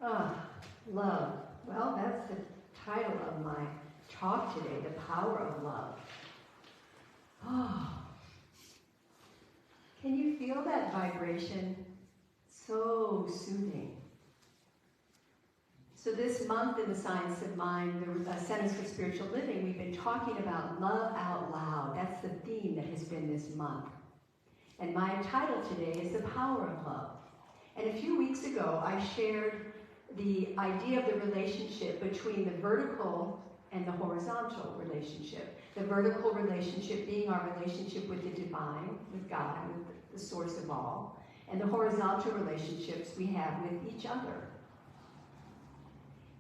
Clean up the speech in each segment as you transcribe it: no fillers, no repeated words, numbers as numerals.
Ah, love. Well, that's the title of my talk today, the power of love. Oh, can you feel that vibration? So soothing. So this month in the Science of Mind, the Centers for Spiritual Living, we've been talking about love out loud. That's the theme that has been this month. And my title today is The Power of Love. And a few weeks ago, I shared the idea of the relationship between the vertical and the horizontal relationship. The vertical relationship being our relationship with the divine, with God, with the source of all, and the horizontal relationships we have with each other.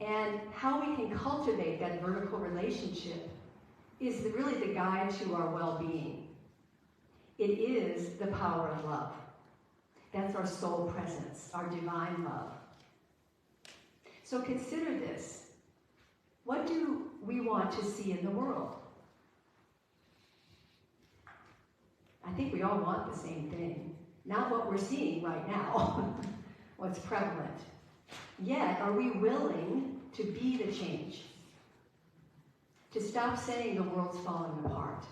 And how we can cultivate that vertical relationship is really the guide to our well-being. It is the power of love. That's our soul presence, our divine love. So consider this. What do we want to see in the world? I think we all want the same thing. Not what we're seeing right now, what's prevalent. Yet, are we willing to be the change? To stop saying the world's falling apart?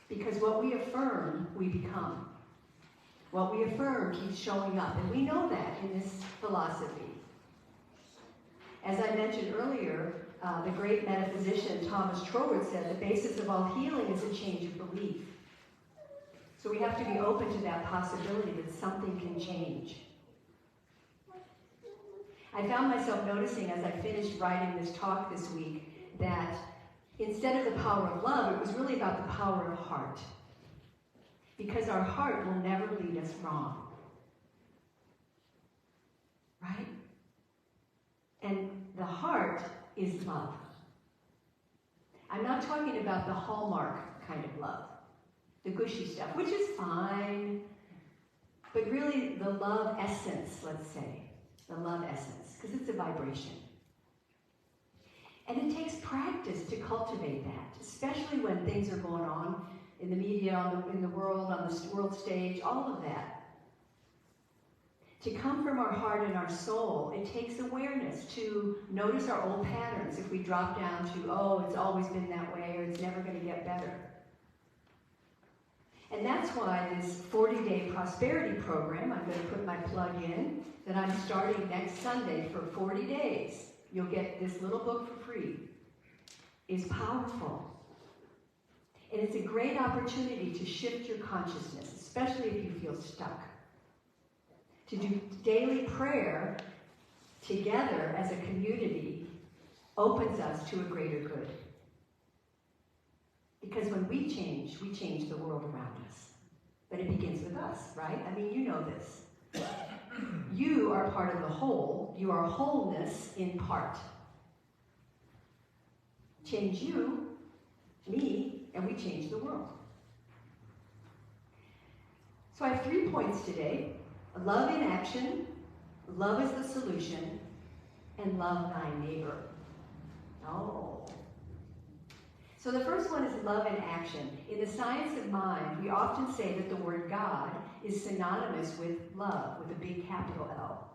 Because what we affirm, we become. What we affirm keeps showing up, and we know that in this philosophy. As I mentioned earlier, the great metaphysician Thomas Troward said the basis of all healing is a change of belief. So we have to be open to that possibility that something can change. I found myself noticing as I finished writing this talk this week that instead of the power of love, it was really about the power of heart. Because our heart will never lead us wrong. Right? And the heart is love. I'm not talking about the Hallmark kind of love, the gushy stuff, which is fine, but really the love essence, let's say, the love essence, because it's a vibration. And it takes practice to cultivate that, especially when things are going on in the media, in the world, on the world stage, all of that. To come from our heart and our soul, it takes awareness to notice our old patterns. If we drop down to, oh, it's always been that way, or it's never going to get better. And that's why this 40-day prosperity program, I'm going to put my plug in, that I'm starting next Sunday for 40 days. You'll get this little book for free. Is powerful. And it's a great opportunity to shift your consciousness, especially if you feel stuck. To do daily prayer together as a community opens us to a greater good. Because when we change the world around us. But it begins with us, right? I mean, you know this. You are part of the whole. You are wholeness in part. Change you, me, and we change the world. So I have 3 points today. Love in action, love is the solution, and love thy neighbor. Oh. So the first one is love in action. In the Science of Mind, we often say that the word God is synonymous with love, with a big capital L.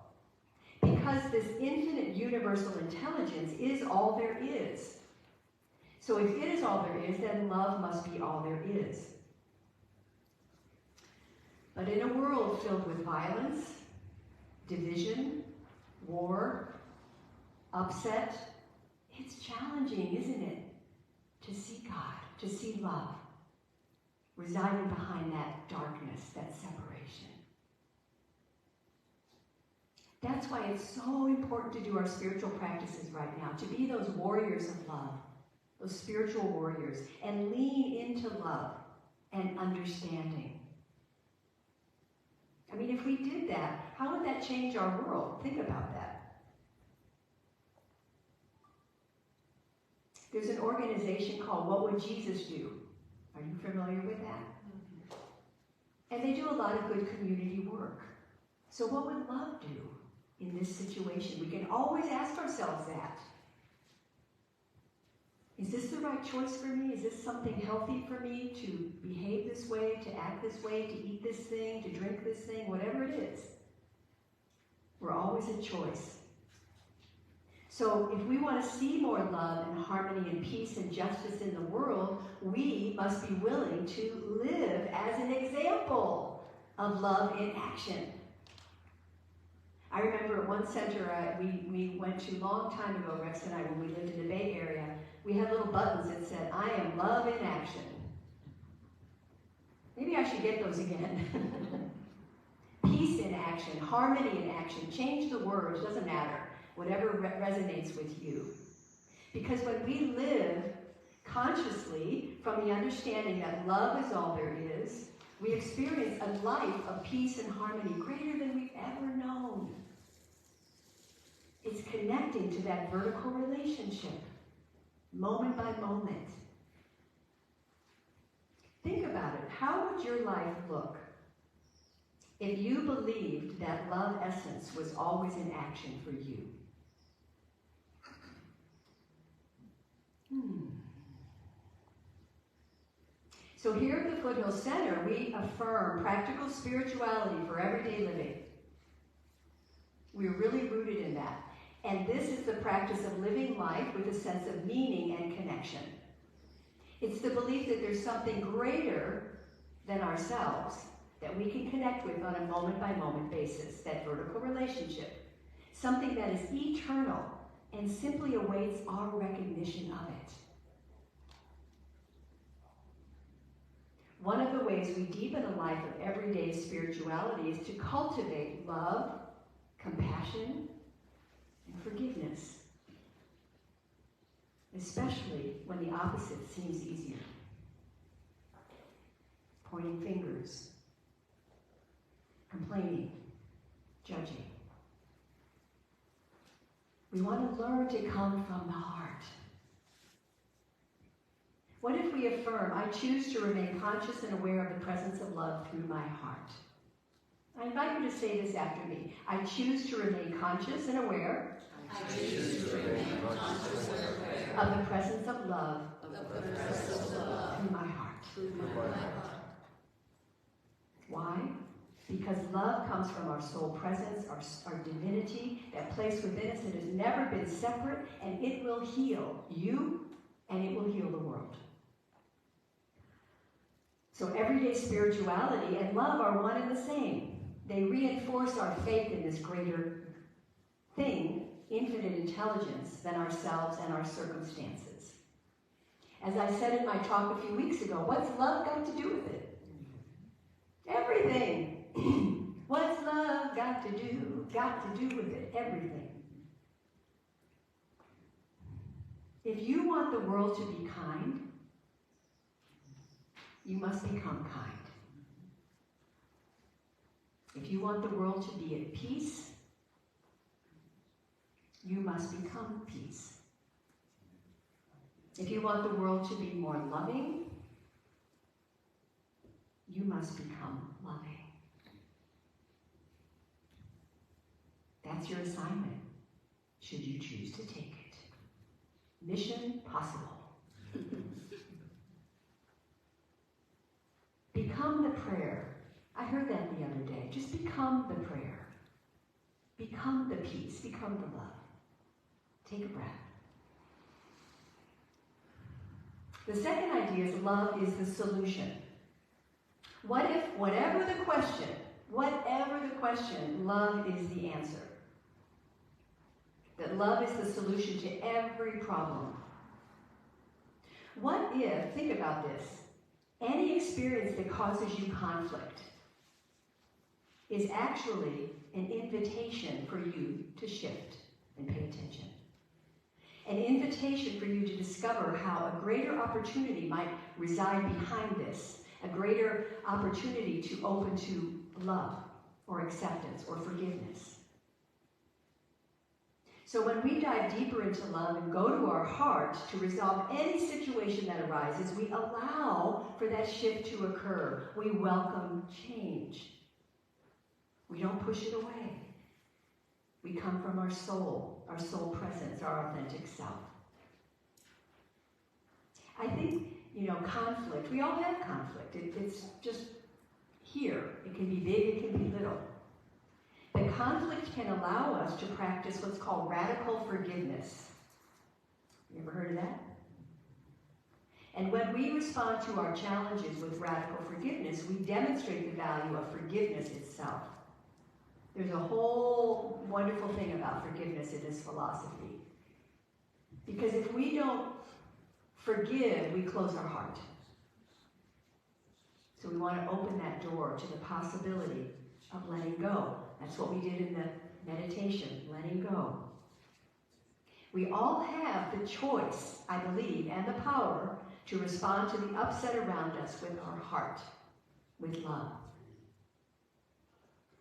Because this infinite universal intelligence is all there is. So if it is all there is, then love must be all there is. But in a world filled with violence, division, war, upset, it's challenging, isn't it? To see God, to see love, residing behind that darkness, that separation. That's why it's so important to do our spiritual practices right now, to be those warriors of love, those spiritual warriors, and lean into love and understanding. I mean, if we did that, how would that change our world? Think about that. There's an organization called What Would Jesus Do? Are you familiar with that? And they do a lot of good community work. So what would love do in this situation? We can always ask ourselves that. Is this the right choice for me? Is this something healthy for me to behave this way, to act this way, to eat this thing, to drink this thing, whatever it is? We're always a choice. So if we want to see more love and harmony and peace and justice in the world, we must be willing to live as an example of love in action. I remember at one center we went to a long time ago, Rex and I, when we lived in the Bay Area, we had little buttons that said, "I am love in action." Maybe I should get those again. Peace in action, harmony in action. Change the words, doesn't matter. Whatever resonates with you. Because when we live consciously from the understanding that love is all there is, we experience a life of peace and harmony greater than we've ever known. It's connecting to that vertical relationship, moment by moment. Think about it. How would your life look if you believed that love essence was always in action for you? So here at the Foothill Center, we affirm practical spirituality for everyday living. We're really rooted in that. And this is the practice of living life with a sense of meaning and connection. It's the belief that there's something greater than ourselves that we can connect with on a moment-by-moment basis, that vertical relationship. Something that is eternal and simply awaits our recognition of it. One of the ways we deepen a life of everyday spirituality is to cultivate love, compassion, and forgiveness, especially when the opposite seems easier. Pointing fingers, complaining, judging. We want to learn to come from the heart. What if we affirm, I choose to remain conscious and aware of the presence of love through my heart? I invite you to say this after me. I choose to remain conscious and aware of the presence of love through my heart. Why? Because love comes from our soul presence, our divinity, that place within us that has never been separate, and it will heal you and it will heal the world. So everyday spirituality and love are one and the same. They reinforce our faith in this greater thing, infinite intelligence, than ourselves and our circumstances. As I said in my talk a few weeks ago, what's love got to do with it? Everything. What's love got to do? Got to do with it. Everything. If you want the world to be kind, you must become kind. If you want the world to be at peace, you must become peace. If you want the world to be more loving, you must become loving. That's your assignment, should you choose to take it. Mission possible. Become the prayer. I heard that the other day. Just become the prayer. Become the peace. Become the love. Take a breath. The second idea is love is the solution. What if, whatever the question, love is the answer? That love is the solution to every problem. What if, think about this, any experience that causes you conflict is actually an invitation for you to shift and pay attention. An invitation for you to discover how a greater opportunity might reside behind this, a greater opportunity to open to love or acceptance or forgiveness. So when we dive deeper into love and go to our heart to resolve any situation that arises, we allow for that shift to occur. We welcome change. We don't push it away. We come from our soul presence, our authentic self. I think, conflict, we all have conflict. It's just here. It can be big, it can be little. But conflict can allow us to practice what's called radical forgiveness. You ever heard of that? And when we respond to our challenges with radical forgiveness, we demonstrate the value of forgiveness itself. There's a whole wonderful thing about forgiveness in this philosophy. Because if we don't forgive, we close our heart. So we want to open that door to the possibility of letting go. That's what we did in the meditation, letting go. We all have the choice, I believe, and the power to respond to the upset around us with our heart, with love.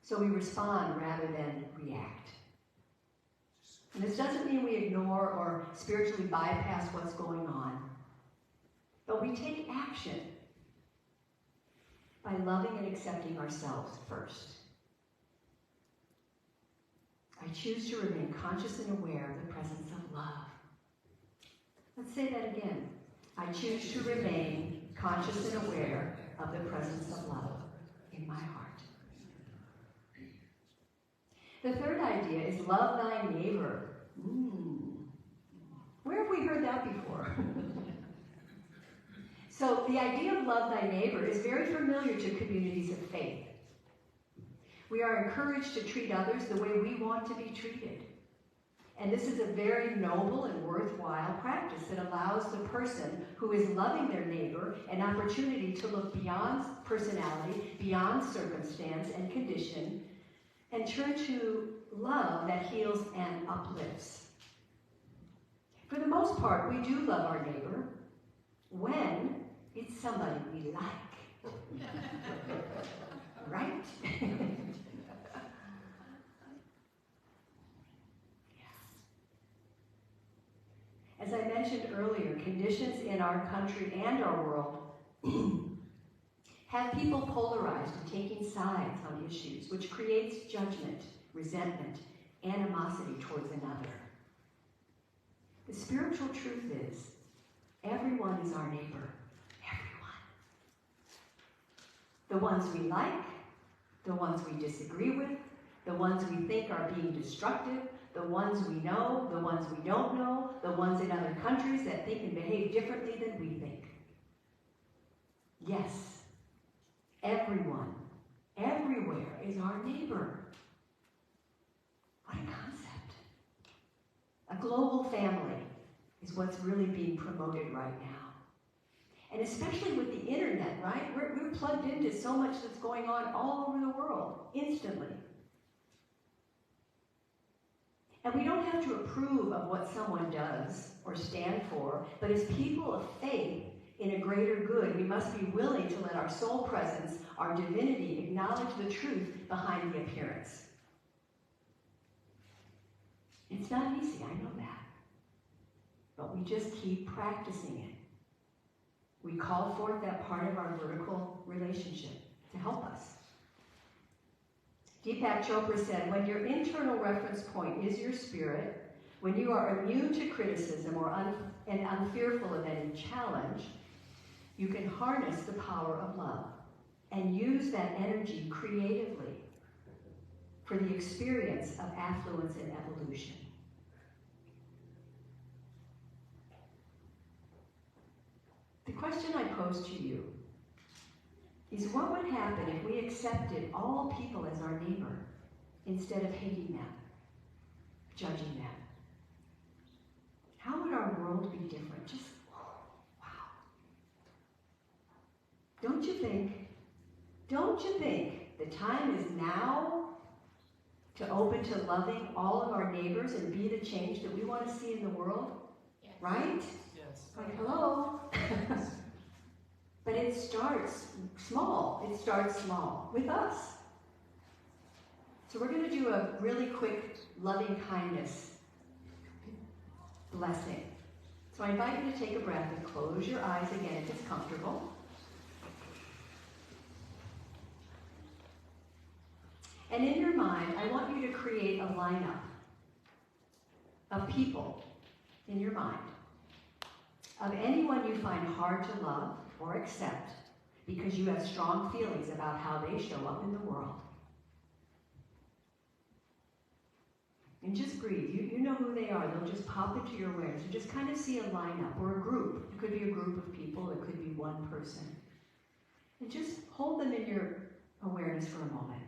So we respond rather than react. And this doesn't mean we ignore or spiritually bypass what's going on, but we take action by loving and accepting ourselves first. I choose to remain conscious and aware of the presence of love. Let's say that again. I choose to remain conscious and aware of the presence of love in my heart. The third idea is love thy neighbor. Where have we heard that before? So the idea of love thy neighbor is very familiar to communities of faith. We are encouraged to treat others the way we want to be treated. And this is a very noble and worthwhile practice that allows the person who is loving their neighbor an opportunity to look beyond personality, beyond circumstance and condition, and turn to love that heals and uplifts. For the most part, we do love our neighbor when it's somebody we like. Right? As I mentioned earlier, conditions in our country and our world have people polarized and taking sides on issues, which creates judgment, resentment, animosity towards another. The spiritual truth is, everyone is our neighbor. Everyone. The ones we like, the ones we disagree with, the ones we think are being destructive, the ones we know, the ones we don't know, the ones in other countries that think and behave differently than we think. Yes, everyone, everywhere is our neighbor. What a concept. A global family is what's really being promoted right now. And especially with the internet, right? We're plugged into so much that's going on all over the world, instantly. And we don't have to approve of what someone does or stand for, but as people of faith in a greater good, we must be willing to let our soul presence, our divinity, acknowledge the truth behind the appearance. It's not easy, I know that. But we just keep practicing it. We call forth that part of our vertical relationship to help us. Deepak Chopra said, when your internal reference point is your spirit, when you are immune to criticism and unfearful of any challenge, you can harness the power of love and use that energy creatively for the experience of affluence and evolution. The question I pose to you is, what would happen if we accepted all people as our neighbor instead of hating them, judging them? How would our world be different? Just, wow. Don't you think the time is now to open to loving all of our neighbors and be the change that we want to see in the world? Yes. Right? Yes. Like, hello? But it starts small. It starts small with us. So we're going to do a really quick loving kindness blessing. So I invite you to take a breath and close your eyes again if it's comfortable. And in your mind, I want you to create a lineup of people in your mind, of anyone you find hard to love or accept because you have strong feelings about how they show up in the world. And just breathe. You know who they are. They'll just pop into your awareness. You just kind of see a lineup or a group. It could be a group of people. It could be one person. And just hold them in your awareness for a moment.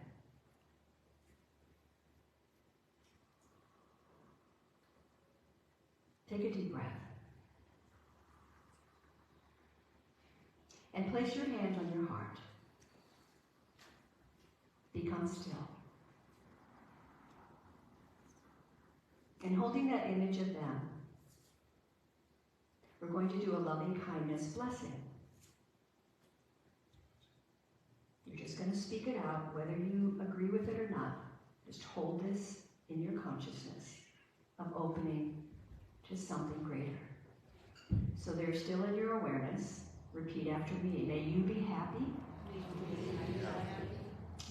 Take a deep breath. And place your hand on your heart. Become still. And holding that image of them, we're going to do a loving kindness blessing. You're just going to speak it out, whether you agree with it or not. Just hold this in your consciousness of opening to something greater. So they're still in your awareness. Repeat after me. May you be happy.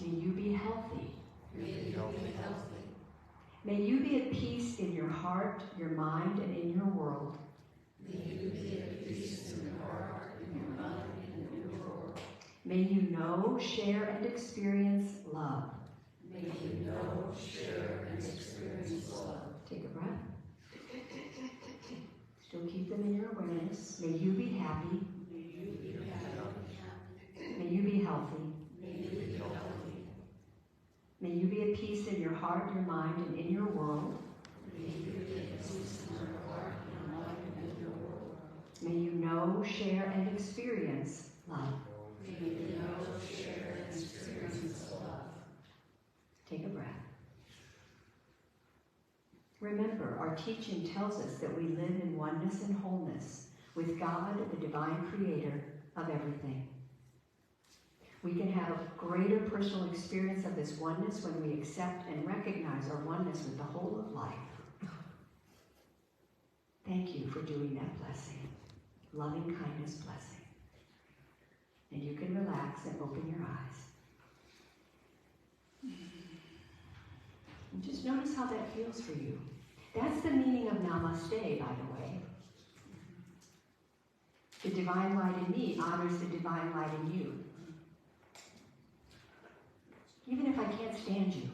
May you be healthy. May you be at peace in your heart, your mind, and in your world. May you be at peace in your heart, in your mind, and in your world. May you know, share, and experience love. May you know, share, and experience love. Take a breath. Still keep them in your awareness. May you be happy. May you be happy. May you be healthy. May you be healthy. May you be at peace in your heart, your mind, and in your world. May you be at peace in your heart, your mind, and in your world. May you know, share, and experience love. May you know, share, and experience love. Take a breath. Remember, our teaching tells us that we live in oneness and wholeness with God, the divine creator of everything. We can have a greater personal experience of this oneness when we accept and recognize our oneness with the whole of life. Thank you for doing that blessing. Loving kindness blessing. And you can relax and open your eyes. And just notice how that feels for you. That's the meaning of Namaste, by the way. The divine light in me honors the divine light in you. Even if I can't stand you.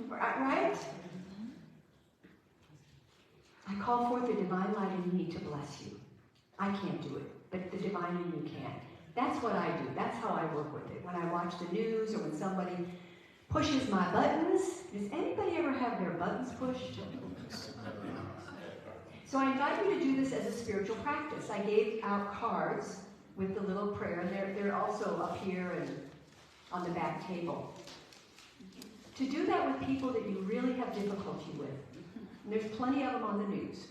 Right? I call forth the divine light in me to bless you. I can't do it, but the divine in you can. That's what I do. That's how I work with it. When I watch the news or when somebody pushes my buttons. Does anybody ever have their buttons pushed? So I invite you to do this as a spiritual practice. I gave out cards with the little prayer, and they're also up here and on the back table. To do that with people that you really have difficulty with. And there's plenty of them on the news.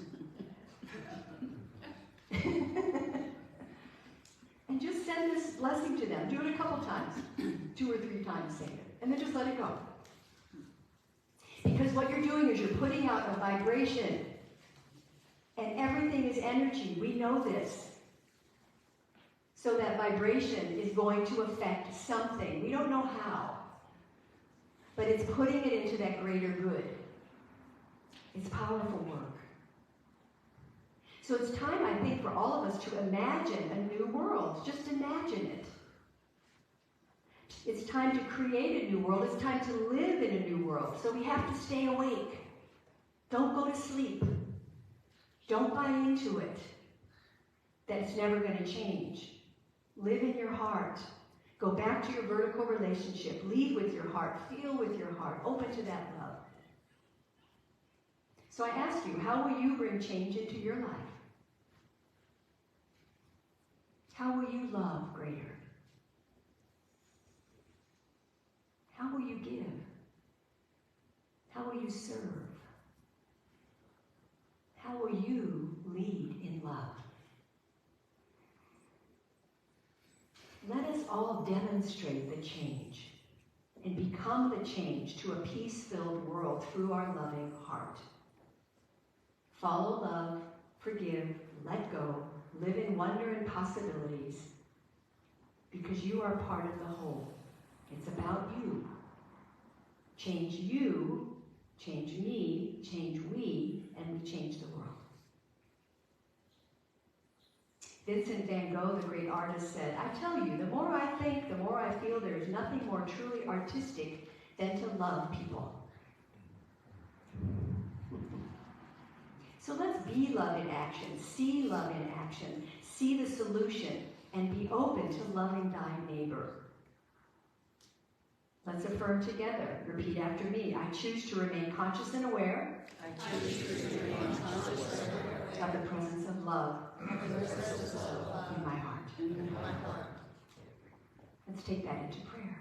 And just send this blessing to them. Do it a couple times. 2 or 3 times, say it. And then just let it go. Because what you're doing is you're putting out a vibration. And everything is energy. We know this. So that vibration is going to affect something. We don't know how. But it's putting it into that greater good. It's powerful work. So it's time, I think, for all of us to imagine a new world. Just imagine it. It's time to create a new world. It's time to live in a new world. So we have to stay awake. Don't go to sleep. Don't buy into it. That it's never going to change. Live in your heart. Go back to your vertical relationship. Lead with your heart. Feel with your heart. Open to that love. So I ask you, how will you bring change into your life? How will you love greater? How will you give? How will you serve? How will you lead in love? Let us all demonstrate the change and become the change to a peace-filled world through our loving heart. Follow love, forgive, let go, live in wonder and possibilities, because you are part of the whole. It's about you. Change you, change me, change we, and we change the world. Vincent van Gogh, the great artist, said, I tell you, the more I think, the more I feel there is nothing more truly artistic than to love people. So let's be love in action, see love in action, see the solution, and be open to loving thy neighbor. Let's affirm together. Repeat after me. I choose to remain conscious and aware. I choose to remain conscious and aware of the presence of love in my heart. Let's take that into prayer.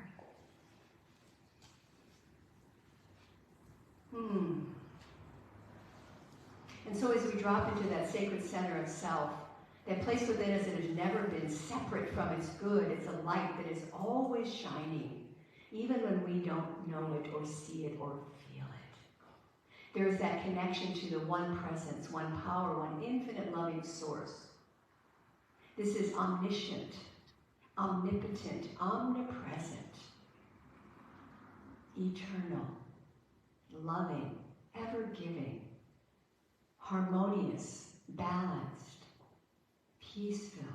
And so as we drop into that sacred center of self, that place within us that has never been separate from its good, it's a light that is always shining, even when we don't know it or see it or feel it. There is that connection to the one presence, one power, one infinite loving source. This is omniscient, omnipotent, omnipresent, eternal, loving, ever-giving, harmonious, balanced, peace-filled.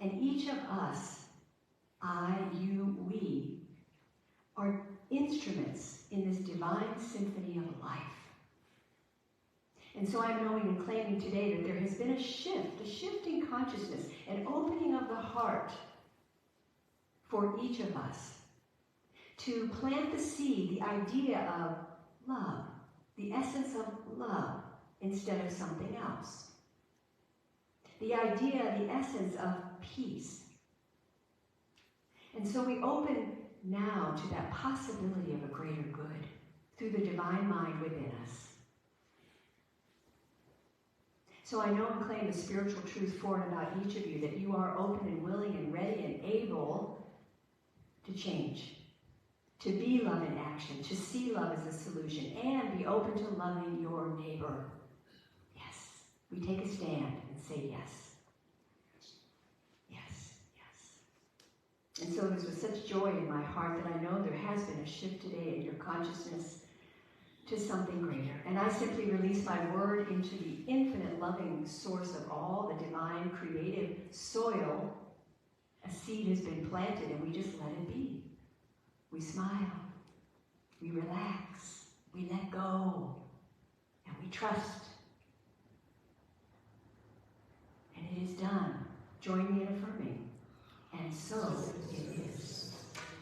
And each of us, I, you, we, are instruments in this divine symphony of life. And so I'm knowing and claiming today that there has been a shift in consciousness, an opening of the heart for each of us to plant the seed, the idea of love, the essence of love instead of something else. The idea, the essence of peace. And so we open now to that possibility of a greater good through the divine mind within us. So I know and claim the spiritual truth for and about each of you, that you are open and willing and ready and able to change, to be love in action, to see love as a solution, and be open to loving your neighbor. Yes, we take a stand and say yes. Yes, yes. And so it is with such joy in my heart that I know there has been a shift today in your consciousness to something greater. And I simply release my word into the infinite loving source of all, the divine creative soil. A seed has been planted and we just let it be. We smile, we relax, we let go, and we trust. And it is done. Join me in affirming. And so it is.